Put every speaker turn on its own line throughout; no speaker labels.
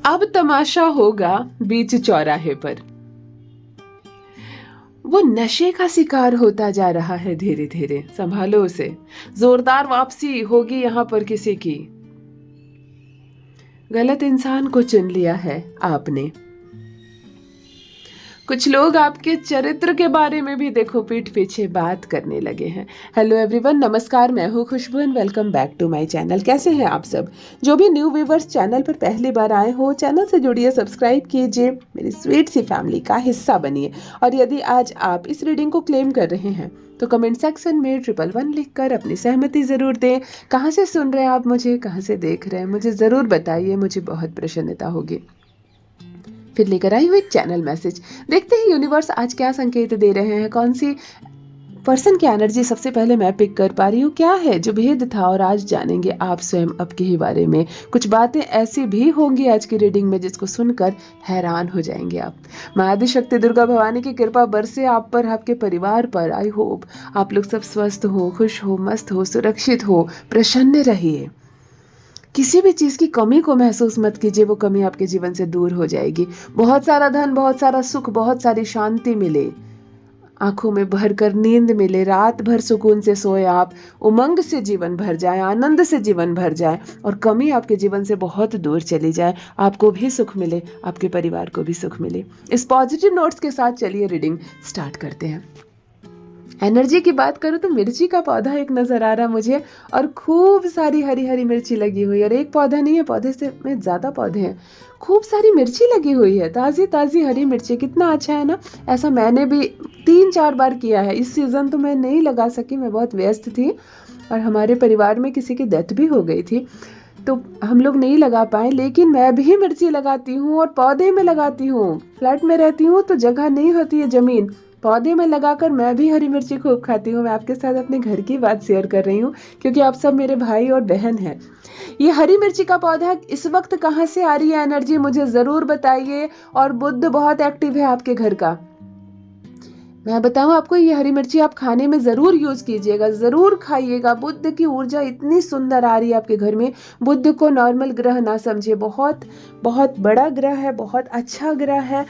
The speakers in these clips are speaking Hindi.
अब तमाशा होगा बीच चौराहे पर। वो नशे का शिकार होता जा रहा है धीरे धीरे, संभालो उसे। जोरदार वापसी होगी यहाँ पर किसी की। गलत इंसान को चुन लिया है आपने। कुछ लोग आपके चरित्र के बारे में भी देखो पीठ पीछे बात करने लगे हैं। हेलो एवरीवन, नमस्कार, मैं हूँ Khushboo and welcome back to my channel. कैसे हैं आप सब? जो भी न्यू व्यूवर्स चैनल पर पहली बार आए हो, चैनल से जुड़िए, सब्सक्राइब कीजिए, मेरी स्वीट सी फैमिली का हिस्सा बनिए। और यदि आज आप इस रीडिंग को क्लेम कर रहे हैं तो कमेंट सेक्शन में 111 लिखकर अपनी सहमति ज़रूर दें। कहाँ से सुन रहे हैं आप मुझे, कहाँ से देख रहे हैं, मुझे ज़रूर बताइए, मुझे बहुत प्रसन्नता होगी। फिर लेकर आई हूँ एक चैनल मैसेज। देखते हैं यूनिवर्स आज क्या संकेत दे रहे हैं, कौन सी पर्सन की एनर्जी सबसे पहले मैं पिक कर पा रही हूँ। क्या है जो भेद था और आज जानेंगे आप स्वयं आपके ही बारे में। कुछ बातें ऐसी भी होंगी आज की रीडिंग में जिसको सुनकर हैरान हो जाएंगे आप। माँ आदिशक्ति दुर्गा भवानी की कृपा बरसे आप पर, आपके परिवार पर। आई होप आप लोग सब स्वस्थ हो, खुश हो, मस्त हो, सुरक्षित हो, प्रसन्न रहिए। किसी भी चीज़ की कमी को महसूस मत कीजिए, वो कमी आपके जीवन से दूर हो जाएगी। बहुत सारा धन, बहुत सारा सुख, बहुत सारी शांति मिले, आंखों में भरकर नींद मिले, रात भर सुकून से सोए आप, उमंग से जीवन भर जाए, आनंद से जीवन भर जाए और कमी आपके जीवन से बहुत दूर चली जाए। आपको भी सुख मिले, आपके परिवार को भी सुख मिले। इस पॉजिटिव नोट्स के साथ चलिए रीडिंग स्टार्ट करते हैं। एनर्जी की बात करूँ तो मिर्ची का पौधा एक नज़र आ रहा मुझे और खूब सारी हरी हरी मिर्ची लगी हुई है। और एक पौधा नहीं है, पौधे से में ज़्यादा पौधे हैं, खूब सारी मिर्ची लगी हुई है, ताज़ी ताज़ी हरी मिर्ची। कितना अच्छा है ना। ऐसा मैंने भी 3-4 बार किया है। इस सीज़न तो मैं नहीं लगा सकी, मैं बहुत व्यस्त थी और हमारे परिवार में किसी की डेथ भी हो गई थी तो हम लोग नहीं लगा पाए। लेकिन मैं भी मिर्ची लगाती हूँ और पौधे में लगाती हूँ। फ्लैट में रहती हूँ तो जगह नहीं होती है ज़मीन, पौधे में लगाकर मैं भी हरी मिर्ची खूब खाती हूँ। मैं आपके साथ अपने घर की बात शेयर कर रही हूँ क्योंकि आप सब मेरे भाई और बहन हैं। ये हरी मिर्ची का पौधा इस वक्त कहाँ से आ रही है एनर्जी, मुझे ज़रूर बताइए। और बुध बहुत एक्टिव है आपके घर का। मैं बताऊं आपको, ये हरी मिर्ची आप खाने में ज़रूर यूज़ कीजिएगा, ज़रूर खाइएगा। बुध की ऊर्जा इतनी सुंदर आ रही है आपके घर में। बुध को नॉर्मल ग्रह ना समझिए, बहुत बहुत बड़ा ग्रह है, बहुत अच्छा ग्रह है।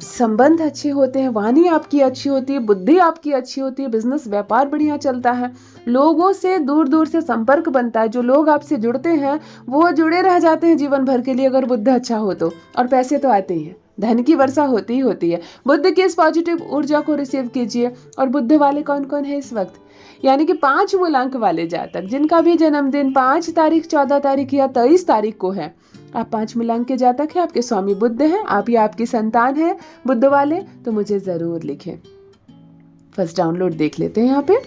संबंध अच्छे होते हैं, वाणी आपकी अच्छी होती है, बुद्धि आपकी अच्छी होती है, बिजनेस व्यापार बढ़िया चलता है, लोगों से दूर दूर से संपर्क बनता है। जो लोग आपसे जुड़ते हैं वो जुड़े रह जाते हैं जीवन भर के लिए अगर बुद्ध अच्छा हो तो। और पैसे तो आते ही हैं, धन की वर्षा होती ही होती है। बुद्ध की इस पॉजिटिव ऊर्जा को रिसीव कीजिए। और बुद्ध वाले कौन कौन है इस वक्त, यानी कि 5 मूलांक वाले जातक जिनका भी जन्मदिन 5 तारीख, 14 तारीख या 23 तारीख को है, आप 5 मूलांक के जातक हैं, आपके स्वामी बुद्ध हैं, आप या आपकी संतान है बुद्ध वाले, तो मुझे जरूर लिखें। फर्स्ट डाउनलोड देख लेते हैं यहाँ पे।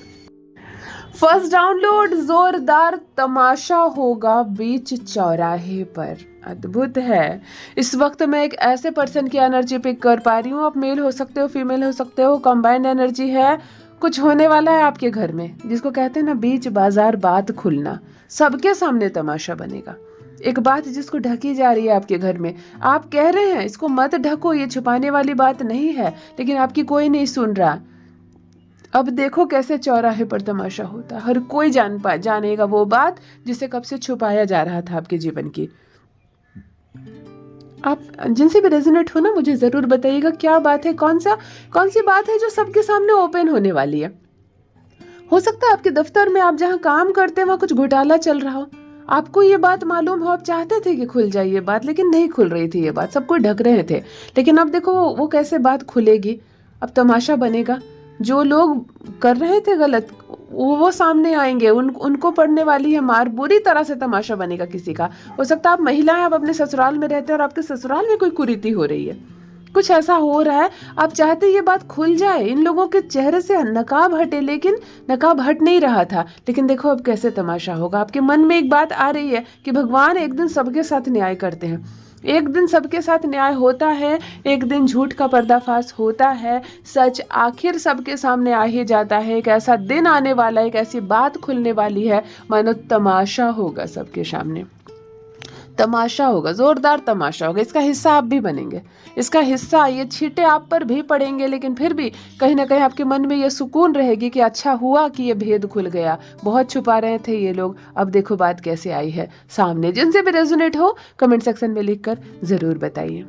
फर्स्ट डाउनलोड, जोरदार तमाशा होगा बीच चौराहे पर। अद्भुत है। इस वक्त मैं एक ऐसे पर्सन की एनर्जी पिक कर पा रही हूँ। आप मेल हो सकते हो, फीमेल हो सकते हो, कंबाइंड एनर्जी है। कुछ होने वाला है आपके घर में, जिसको कहते हैं ना बीच बाजार बात खुलना, सबके सामने तमाशा बनेगा। एक बात जिसको ढकी जा रही है आपके घर में, आप कह रहे हैं इसको मत ढको, ये छुपाने वाली बात नहीं है, लेकिन आपकी कोई नहीं सुन रहा। अब देखो कैसे चौराहे पर तमाशा होता है, हर कोई जानेगा वो बात जिसे कब से छुपाया जा रहा था आपके जीवन की। आप जिनसे भी रेजोनेट हो ना, मुझे जरूर बताइएगा क्या बात है, कौन सी बात है जो सबके सामने ओपन होने वाली है। हो सकता है आपके दफ्तर में, आप जहाँ काम करते हैं वहाँ कुछ घोटाला चल रहा हो, आपको ये बात मालूम हो, आप चाहते थे कि खुल जाए ये बात, लेकिन नहीं खुल रही थी ये बात, सब कोई ढक रहे थे। लेकिन अब देखो वो कैसे बात खुलेगी, अब तमाशा बनेगा। जो लोग कर रहे थे गलत वो सामने आएंगे, उनको पड़ने वाली है मार, बुरी तरह से तमाशा बनेगा किसी का। हो सकता है आप महिला हैं, आप अपने ससुराल में रहते हैं और आपके ससुराल में कोई कुरीति हो रही है, कुछ ऐसा हो रहा है, आप चाहते ये बात खुल जाए, इन लोगों के चेहरे से नकाब हटे, लेकिन नकाब हट नहीं रहा था। लेकिन देखो अब कैसे तमाशा होगा। आपके मन में एक बात आ रही है कि भगवान एक दिन सबके साथ न्याय करते हैं, एक दिन सबके साथ न्याय होता है, एक दिन झूठ का पर्दाफाश होता है, सच आखिर सबके सामने आ ही जाता है। एक ऐसा दिन आने वाला है, एक ऐसी बात खुलने वाली है, मानो तमाशा होगा सबके सामने। तमाशा होगा, जोरदार तमाशा होगा। इसका हिस्सा आप भी बनेंगे, इसका हिस्सा, ये छींटे आप पर भी पड़ेंगे, लेकिन फिर भी कहीं ना कहीं आपके मन में ये सुकून रहेगी कि अच्छा हुआ कि ये भेद खुल गया, बहुत छुपा रहे थे ये लोग, अब देखो बात कैसे आई है सामने। जिनसे भी रेजोनेट हो कमेंट सेक्शन में लिखकर जरूर बताइए।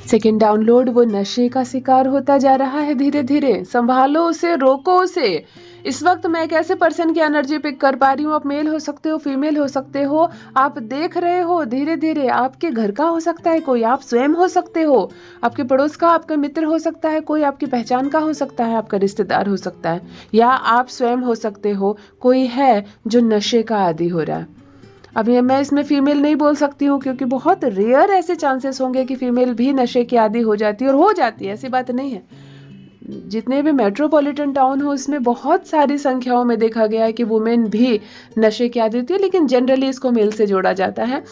सेकेंड डाउनलोड, वो नशे का शिकार होता जा रहा है धीरे धीरे, संभालो उसे, रोको उसे। इस वक्त मैं एक ऐसे पर्सन की एनर्जी पिक कर पा रही हूँ, आप मेल हो सकते हो, फीमेल हो सकते हो, आप देख रहे हो धीरे धीरे, आपके घर का हो सकता है कोई, आप स्वयं हो सकते हो, आपके पड़ोस का, आपका मित्र हो सकता है कोई, आपकी पहचान का हो सकता है, आपका रिश्तेदार हो सकता है, या आप स्वयं हो सकते हो, कोई है जो नशे का आदी हो रहा है। अब ये मैं इसमें फीमेल नहीं बोल सकती हूँ क्योंकि बहुत रेयर ऐसे चांसेस होंगे कि फीमेल भी नशे की आदी हो जाती है, और हो जाती है, ऐसी बात नहीं है। जितने भी मेट्रोपॉलिटन टाउन हो उसमें बहुत सारी संख्याओं में देखा गया है कि वुमेन भी नशे की आदी होती है, लेकिन जनरली इसको मेल से जोड़ा जाता है।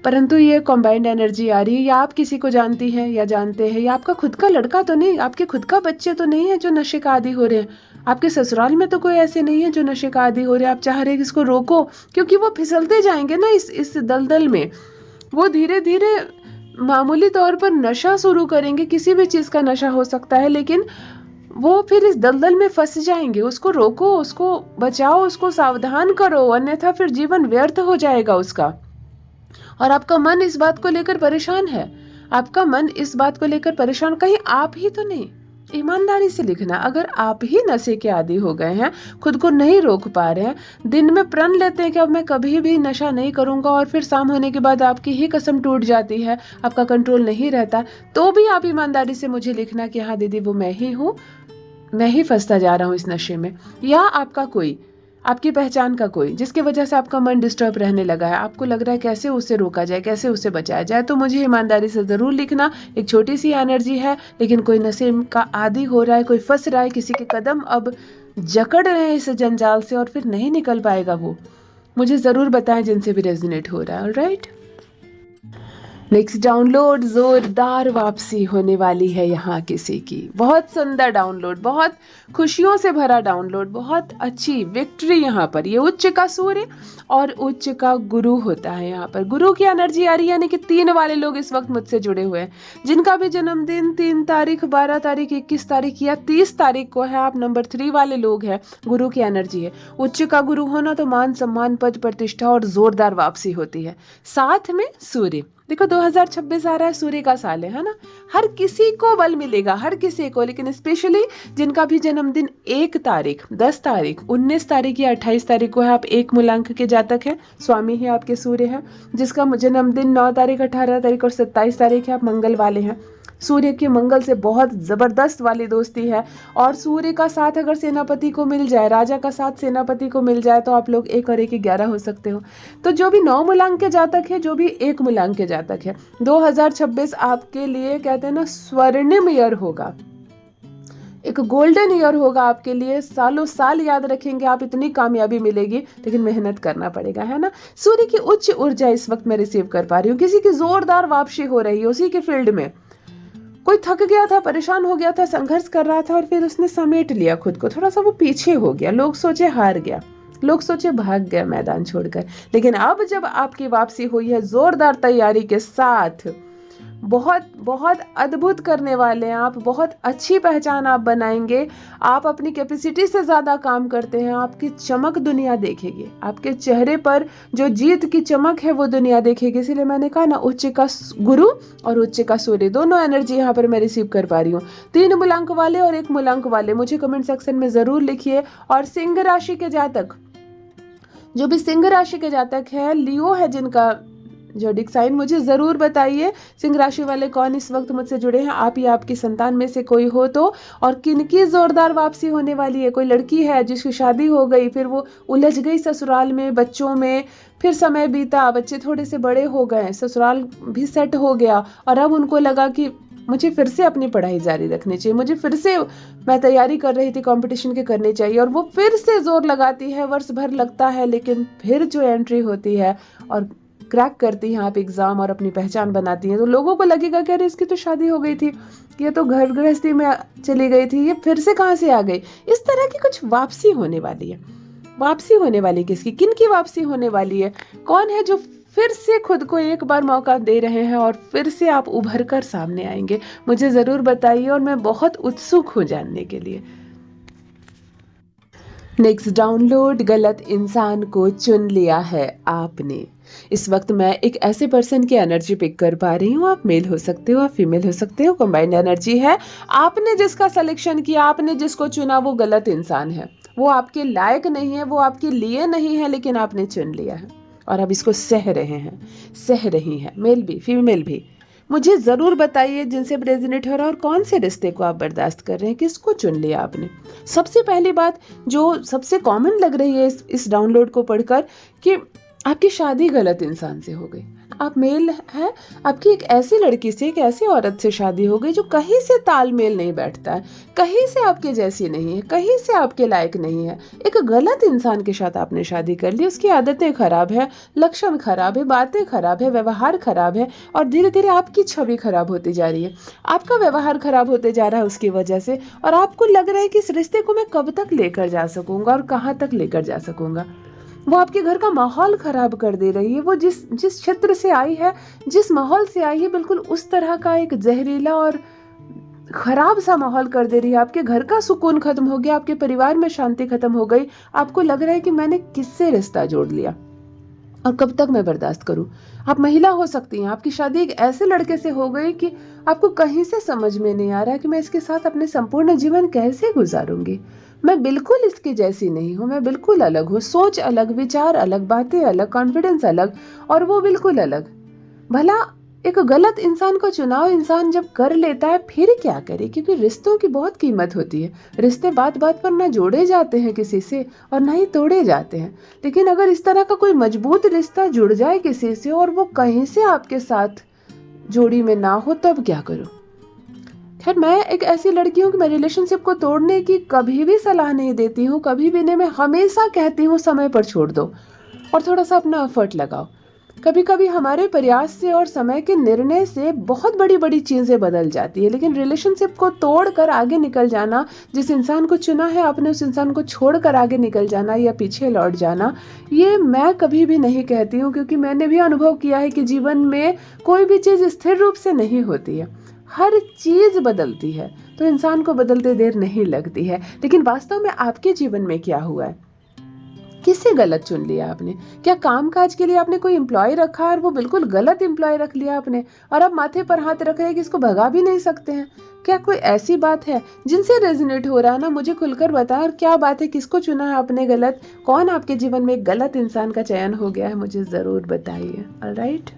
परंतु ये कॉम्बाइंड एनर्जी आ रही है, या आप किसी को जानती हैं या जानते हैं, या आपका खुद का लड़का तो नहीं, आपके खुद का बच्चे तो नहीं है जो नशे का आदी हो रहे हैं, आपके ससुराल में तो कोई ऐसे नहीं है जो नशे का आदी हो रहे हैं। आप चाह रहे हैं कि इसको रोको, क्योंकि वो फिसलते जाएंगे ना इस दलदल में, वो धीरे धीरे मामूली तौर पर नशा शुरू करेंगे, किसी भी चीज़ का नशा हो सकता है, लेकिन वो फिर इस दलदल में फंस जाएंगे। उसको रोको, उसको बचाओ, उसको सावधान करो, अन्यथा फिर जीवन व्यर्थ हो जाएगा उसका। और आपका मन इस बात को लेकर परेशान है, आपका मन इस बात को लेकर परेशान, कहीं आप ही तो नहीं। ईमानदारी से लिखना, अगर आप ही नशे के आदी हो गए हैं, खुद को नहीं रोक पा रहे हैं, दिन में प्रण लेते हैं कि अब मैं कभी भी नशा नहीं करूंगा, और फिर शाम होने के बाद आपकी ही कसम टूट जाती है, आपका कंट्रोल नहीं रहता, तो भी आप ईमानदारी से मुझे लिखना कि हाँ दीदी वो मैं ही हूँ, मैं ही फंसता जा रहा हूँ इस नशे में। या आपका कोई, आपकी पहचान का कोई, जिसकी वजह से आपका मन डिस्टर्ब रहने लगा है, आपको लग रहा है कैसे उसे रोका जाए, कैसे उसे बचाया जाए, तो मुझे ईमानदारी से ज़रूर लिखना। एक छोटी सी एनर्जी है, लेकिन कोई नशे का आदी हो रहा है, कोई फंस रहा है, किसी के कदम अब जकड़ रहे हैं इस जंजाल से और फिर नहीं निकल पाएगा वो, मुझे ज़रूर बताएं जिनसे भी रेजोनेट हो रहा है। ऑलराइट, नेक्स्ट डाउनलोड, जोरदार वापसी होने वाली है यहाँ किसी की, बहुत सुंदर डाउनलोड, बहुत खुशियों से भरा डाउनलोड, बहुत अच्छी विक्ट्री यहाँ पर। ये उच्च का सूर्य और उच्च का गुरु होता है, यहाँ पर गुरु की एनर्जी आ रही है, यानी कि 3 वाले लोग इस वक्त मुझसे जुड़े हुए हैं, जिनका भी जन्मदिन 3 तारीख, 12 तारीख, 21 तारीख या 30 तारीख को है, आप नंबर 3 वाले लोग हैं, गुरु की एनर्जी है। उच्च का गुरु होना तो मान सम्मान, पद प्रतिष्ठा और जोरदार वापसी होती है, साथ में सूर्य। देखो 2026 आ रहा है, सूर्य का साल है ना, हर किसी को बल मिलेगा, हर किसी को, लेकिन स्पेशली जिनका भी जन्मदिन 1 तारीख, 10 तारीख, 19 तारीख या 28 तारीख को है, आप 1 मूलांक के जातक हैं, स्वामी ही आपके सूर्य हैं। जिसका जन्मदिन 9 तारीख, 18 तारीख और 27 तारीख है, आप मंगल वाले हैं। सूर्य की मंगल से बहुत ज़बरदस्त वाली दोस्ती है, और सूर्य का साथ अगर सेनापति को मिल जाए, राजा का साथ सेनापति को मिल जाए, तो आप लोग 1 और 1 11 हो सकते हो। तो जो भी 9 मूलांक के जातक है, जो भी 1 मूलांक के जातक है, 2026 आपके लिए कहते हैं ना स्वर्णिम ईयर होगा, एक गोल्डन ईयर होगा आपके लिए, सालों साल याद रखेंगे आप, इतनी कामयाबी मिलेगी, लेकिन मेहनत करना पड़ेगा, है ना। सूर्य की उच्च ऊर्जा इस वक्त मैं रिसीव कर पा रही हूँ, किसी की जोरदार वापसी हो रही है उसी के फील्ड में। कोई थक गया था, परेशान हो गया था, संघर्ष कर रहा था, और फिर उसने समेट लिया खुद को, थोड़ा सा वो पीछे हो गया, लोग सोचे हार गया, लोग सोचे भाग गया मैदान छोड़कर, लेकिन अब जब आपकी वापसी हुई है जोरदार तैयारी के साथ, बहुत बहुत अद्भुत करने वाले हैं आप, बहुत अच्छी पहचान आप बनाएंगे, आप अपनी कैपेसिटी से ज़्यादा काम करते हैं, आपकी चमक दुनिया देखेगी, आपके चेहरे पर जो जीत की चमक है वो दुनिया देखेगी। इसीलिए मैंने कहा ना, उच्च का गुरु और उच्च का सूर्य, दोनों एनर्जी यहाँ पर मैं रिसीव कर पा रही हूँ। 3 मूलांक वाले और 1 मूलांक वाले मुझे कमेंट सेक्शन में ज़रूर लिखिए। और सिंह राशि के जातक, जो भी सिंह राशि के जातक है, लियो है जिनका जोडिक साइन, मुझे ज़रूर बताइए सिंह राशि वाले कौन इस वक्त मुझसे जुड़े हैं, आप या आपकी संतान में से कोई हो तो, और किनकी ज़ोरदार वापसी होने वाली है। कोई लड़की है जिसकी शादी हो गई, फिर वो उलझ गई ससुराल में, बच्चों में, फिर समय बीता, बच्चे थोड़े से बड़े हो गए, ससुराल भी सेट हो गया, और अब उनको लगा कि मुझे फिर से अपनी पढ़ाई जारी रखनी चाहिए, मुझे फिर से, मैं तैयारी कर रही थी कंपटीशन के करनी चाहिए, और वो फिर से जोर लगाती है, वर्ष भर लगता है, लेकिन फिर जो एंट्री होती है और क्रैक करती हैं आप एग्ज़ाम और अपनी पहचान बनाती हैं, तो लोगों को लगेगा कि अरे इसकी तो शादी हो गई थी, ये तो घर गृहस्थी में चली गई थी, ये फिर से कहाँ से आ गई। इस तरह की कुछ वापसी होने वाली है। वापसी होने वाली किसकी, किन की वापसी होने वाली है, कौन है जो फिर से खुद को एक बार मौका दे रहे हैं और फिर से आप उभर कर सामने आएंगे? मुझे ज़रूर बताइए और मैं बहुत उत्सुक हूँ जानने के लिए। नेक्स्ट डाउनलोड, गलत इंसान को चुन लिया है आपने। इस वक्त मैं एक ऐसे पर्सन की एनर्जी पिक कर पा रही हूँ। आप मेल हो सकते हो, आप फीमेल हो सकते हो, कंबाइंड एनर्जी है। आपने जिसका सिलेक्शन किया, आपने जिसको चुना, वो गलत इंसान है। वो आपके लायक नहीं है, वो आपके लिए नहीं है, लेकिन आपने चुन लिया है और अब इसको सह रहे हैं, सह रही हैं, मेल भी फीमेल भी। मुझे ज़रूर बताइए जिनसे रेजोनेट हो रहा है और कौन से रिश्ते को आप बर्दाश्त कर रहे हैं, किसको चुन लिया आपने। सबसे पहली बात जो सबसे कॉमन लग रही है इस डाउनलोड को पढ़कर, कि आपकी शादी गलत इंसान से हो गई। आप मेल हैं, आपकी एक ऐसी लड़की से, एक ऐसी औरत से शादी हो गई जो कहीं से तालमेल नहीं बैठता है, कहीं से आपके जैसी नहीं है, कहीं से आपके लायक नहीं है। एक गलत इंसान के साथ आपने शादी कर ली। उसकी आदतें खराब है, लक्षण खराब है, बातें खराब है, व्यवहार खराब है और धीरे धीरे आपकी छवि खराब होती जा रही है। आपका व्यवहार खराब होते जा रहा है उसकी वजह से, और आपको लग रहा है कि इस रिश्ते को मैं कब तक लेकर जा सकूंगा और कहाँ तक लेकर जा सकूंगा। वो आपके घर का माहौल खराब कर दे रही है। वो जिस क्षेत्र से आई है, जिस माहौल से आई है, बिल्कुल उस तरह का एक जहरीला और खराब सा माहौल कर दे रही है। आपके घर का सुकून खत्म हो गया, आपके परिवार में शांति खत्म हो गई। आपको लग रहा है कि मैंने किससे रिश्ता जोड़ लिया और कब तक मैं बर्दाश्त करूं। आप महिला हो सकती हैं, आपकी शादी एक ऐसे लड़के से हो गई कि आपको कहीं से समझ में नहीं आ रहा है कि मैं इसके साथ अपने संपूर्ण जीवन कैसे गुजारूंगी। मैं बिल्कुल इसके जैसी नहीं हूँ, मैं बिल्कुल अलग हूँ। सोच अलग, विचार अलग, बातें अलग, कॉन्फिडेंस अलग और वो बिल्कुल अलग। भला एक गलत इंसान को चुनाव इंसान जब कर लेता है फिर क्या करे, क्योंकि रिश्तों की बहुत कीमत होती है। रिश्ते बात बात पर ना जोड़े जाते हैं किसी से और ना ही तोड़े जाते हैं। लेकिन अगर इस तरह का कोई मजबूत रिश्ता जुड़ जाए किसी से और वो कहीं से आपके साथ जोड़ी में ना हो, तब क्या करूं। खैर, मैं एक ऐसी लड़की हूँ कि मैं रिलेशनशिप को तोड़ने की कभी भी सलाह नहीं देती हूँ, कभी भी नहीं। मैं हमेशा कहती हूँ समय पर छोड़ दो और थोड़ा सा अपना एफर्ट लगाओ। कभी कभी हमारे प्रयास से और समय के निर्णय से बहुत बड़ी बड़ी चीज़ें बदल जाती है, लेकिन रिलेशनशिप को तोड़कर आगे निकल जाना, जिस इंसान को चुना है आपने उस इंसान को छोड़कर आगे निकल जाना या पीछे लौट जाना, ये मैं कभी भी नहीं कहती हूँ। क्योंकि मैंने भी अनुभव किया है कि जीवन में कोई भी चीज़ स्थिर रूप से नहीं होती है, हर चीज़ बदलती है, तो इंसान को बदलते देर नहीं लगती है। लेकिन वास्तव में आपके जीवन में क्या हुआ है, किससे गलत चुन लिया आपने? क्या काम काज के लिए आपने कोई एम्प्लॉय रखा और वो बिल्कुल गलत एम्प्लॉय रख लिया आपने और अब माथे पर हाथ रख रहे हैं कि इसको भगा भी नहीं सकते हैं? क्या कोई ऐसी बात है जिनसे रेजोनेट हो रहा है ना, मुझे खुलकर बताएं। और क्या बात है, किसको चुना है आपने गलत? कौन आपके जीवन में एक गलत इंसान का चयन हो गया है, मुझे ज़रूर बताइए। Alright,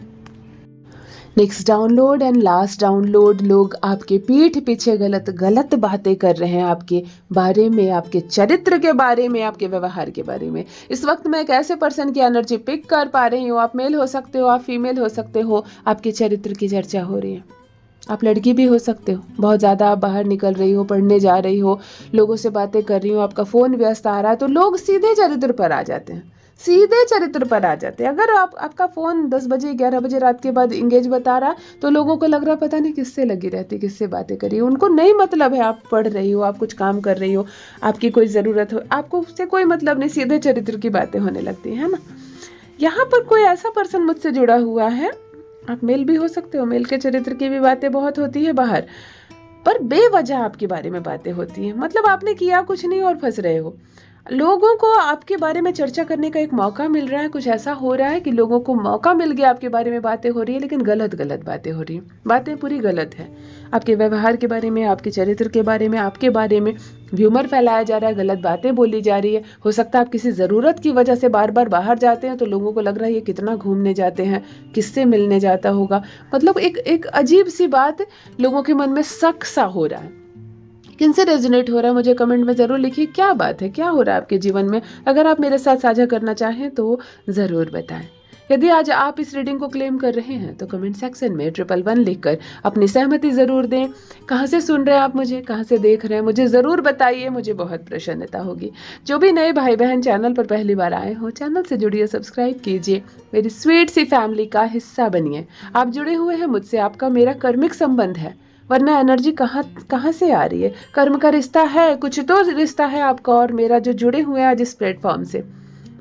next download and last download. लोग आपके पीठ पीछे गलत गलत बातें कर रहे हैं आपके बारे में, आपके चरित्र के बारे में, आपके व्यवहार के बारे में। इस वक्त मैं एक ऐसे पर्सन की एनर्जी पिक कर पा रही हूँ। आप मेल हो सकते हो, आप फीमेल हो सकते हो। आपके चरित्र की चर्चा हो रही है। आप लड़की भी हो सकते हो, बहुत ज़्यादा आप बाहर निकल रही हो, पढ़ने जा रही हो, लोगों से बातें कर रही हो, आपका फ़ोन व्यस्त आ रहा है, तो लोग सीधे चरित्र पर आ जाते हैं, सीधे चरित्र पर आ जाते हैं। अगर आपका फ़ोन 10 बजे 11 बजे रात के बाद इंगेज बता रहा है तो लोगों को लग रहा है पता नहीं किससे लगी रहती, किससे बातें करी। उनको नहीं मतलब है आप पढ़ रही हो, आप कुछ काम कर रही हो, आपकी कोई ज़रूरत हो, आपको उससे कोई मतलब नहीं, सीधे चरित्र की बातें होने लगती है ना। यहाँ पर कोई ऐसा पर्सन मुझसे जुड़ा हुआ है, आप मेल भी हो सकते हो, मेल के चरित्र की भी बातें बहुत होती है बाहर, पर बेवजह आपके बारे में बातें होती हैं। मतलब आपने किया कुछ नहीं और फंस रहे हो। लोगों को आपके बारे में चर्चा करने का एक मौका मिल रहा है। कुछ ऐसा हो रहा है कि लोगों को मौका मिल गया, आपके बारे में बातें हो रही है, लेकिन गलत गलत बातें हो रही हैं। बातें पूरी गलत है, आपके व्यवहार के बारे में, आपके चरित्र के बारे में, आपके बारे में ह्यूमर फैलाया जा रहा है, गलत बातें बोली जा रही है। हो सकता है आप किसी ज़रूरत की वजह से बार बार बाहर जाते हैं तो लोगों को लग रहा है ये कितना घूमने जाते हैं, किससे मिलने जाता होगा। मतलब एक अजीब सी बात लोगों के मन में शक सा हो रहा है। किनसे रेजोनेट हो रहा है मुझे कमेंट में ज़रूर लिखिए। क्या बात है, क्या हो रहा है आपके जीवन में? अगर आप मेरे साथ साझा करना चाहें तो ज़रूर बताएं। यदि आज आप इस रीडिंग को क्लेम कर रहे हैं तो कमेंट सेक्शन में 111 लिखकर अपनी सहमति ज़रूर दें। कहाँ से सुन रहे हैं आप मुझे, कहाँ से देख रहे हैं, मुझे ज़रूर बताइए, मुझे बहुत प्रसन्नता होगी। जो भी नए भाई बहन चैनल पर पहली बार आए हो, चैनल से जुड़िए, सब्सक्राइब कीजिए, मेरी स्वीट सी फैमिली का हिस्सा बनिए। आप जुड़े हुए हैं मुझसे, आपका मेरा कर्मिक संबंध है, वरना एनर्जी कहाँ से आ रही है? कर्म का रिश्ता है, कुछ तो रिश्ता है आपका और मेरा जो जुड़े हुए हैं आज इस प्लेटफॉर्म से।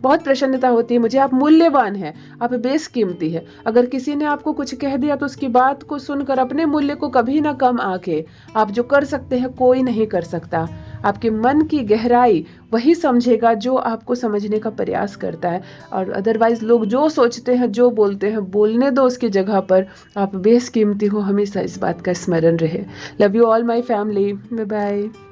बहुत प्रसन्नता होती है मुझे। आप मूल्यवान हैं, आप बेशकीमती है। अगर किसी ने आपको कुछ कह दिया तो उसकी बात को सुनकर अपने मूल्य को कभी ना कम आके, आप जो कर सकते हैं कोई नहीं कर सकता। आपके मन की गहराई वही समझेगा जो आपको समझने का प्रयास करता है। और अदरवाइज लोग जो सोचते हैं, जो बोलते हैं, बोलने दो उसकी जगह पर। आप बेशकीमती हो, हमेशा इस बात का स्मरण रहे। Love you all my family, bye bye.